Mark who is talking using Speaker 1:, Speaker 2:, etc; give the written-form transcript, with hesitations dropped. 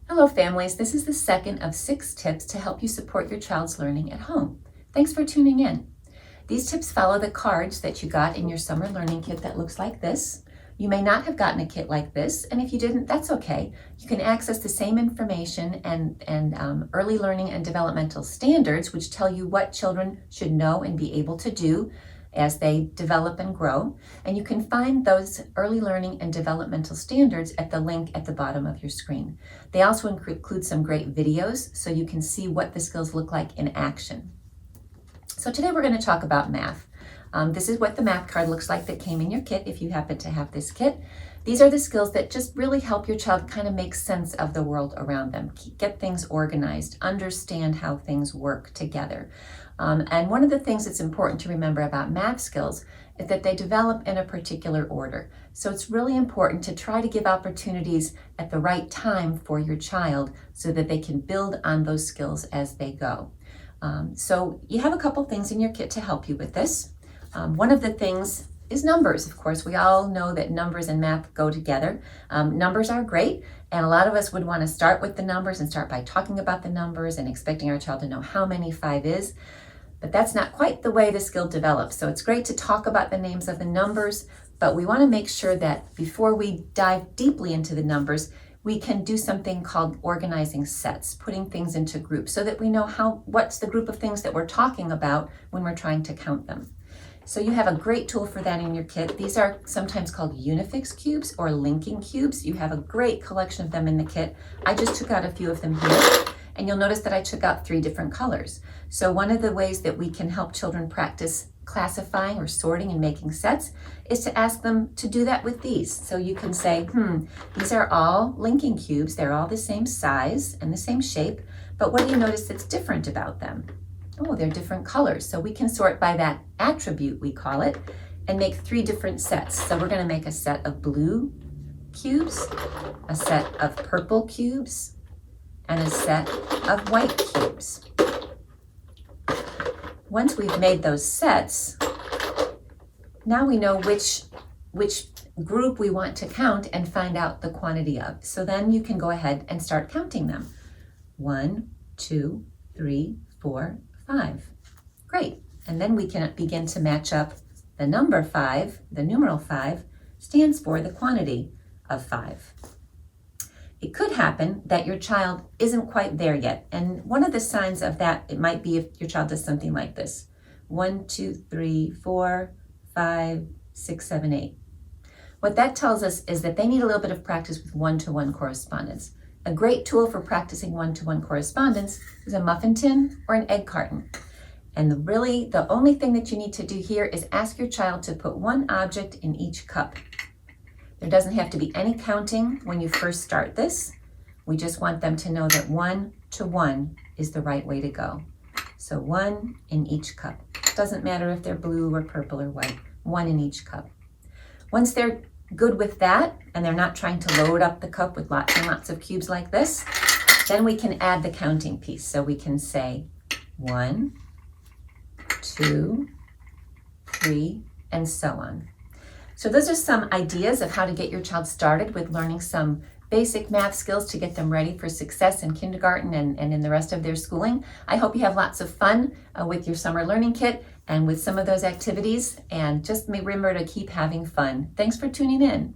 Speaker 1: Hello families, this is the second of 6 tips to help you support your child's learning at home. Thanks for tuning in. These tips follow the cards that you got in your summer learning kit that looks like this. You may not have gotten a kit like this, and if you didn't, that's okay. You can access the same information and early learning and developmental standards, which tell you what children should know and be able to do as they develop and grow. And you can find those early learning and developmental standards at the link at the bottom of your screen. They also include some great videos so you can see what the skills look like in action. So today we're going to talk about math. This is what the math card looks like that came in your kit if you happen to have this kit. These are the skills that just really help your child kind of make sense of the world around them, get things organized, understand how things work together. And one of the things that's important to remember about math skills is that they develop in a particular order. So it's really important to try to give opportunities at the right time for your child so that they can build on those skills as they go. So you have a couple things in your kit to help you with this. One of the things is numbers. Of course, we all know that numbers and math go together. Numbers are great, and a lot of us would want to start with the numbers and start by talking about the numbers and expecting our child to know how many 5 is. But that's not quite the way the skill develops. So it's great to talk about the names of the numbers, but we want to make sure that before we dive deeply into the numbers, we can do something called organizing sets, putting things into groups so that we know what's the group of things that we're talking about when we're trying to count them. So you have a great tool for that in your kit. These are sometimes called unifix cubes or linking cubes. You have a great collection of them in the kit. I just took out a few of them here. And you'll notice that I took out 3 different colors. So one of the ways that we can help children practice classifying or sorting and making sets is to ask them to do that with these. So you can say, these are all linking cubes. They're all the same size and the same shape, but what do you notice that's different about them? Oh, they're different colors. So we can sort by that attribute, we call it, and make 3 different sets. So we're going to make a set of blue cubes, a set of purple cubes, and a set of white cubes. Once we've made those sets, now we know which group we want to count and find out the quantity of. So then you can go ahead and start counting them. 1, 2, 3, 4, 5. Great. And then we can begin to match up the number 5, the numeral 5, stands for the quantity of 5. It could happen that your child isn't quite there yet. And one of the signs of that, it might be if your child does something like this. 1, 2, 3, 4, 5, 6, 7, 8. What that tells us is that they need a little bit of practice with one-to-one correspondence. A great tool for practicing one-to-one correspondence is a muffin tin or an egg carton. And the only thing that you need to do here is ask your child to put 1 object in each cup. There doesn't have to be any counting when you first start this. We just want them to know that 1-to-1 is the right way to go. So 1 in each cup. Doesn't matter if they're blue or purple or white, 1 in each cup. Once they're good with that and they're not trying to load up the cup with lots and lots of cubes like this, then we can add the counting piece. So we can say 1, 2, 3, and so on. So those are some ideas of how to get your child started with learning some basic math skills to get them ready for success in kindergarten and in the rest of their schooling. I hope you have lots of fun with your summer learning kit and with some of those activities, and just remember to keep having fun. Thanks for tuning in.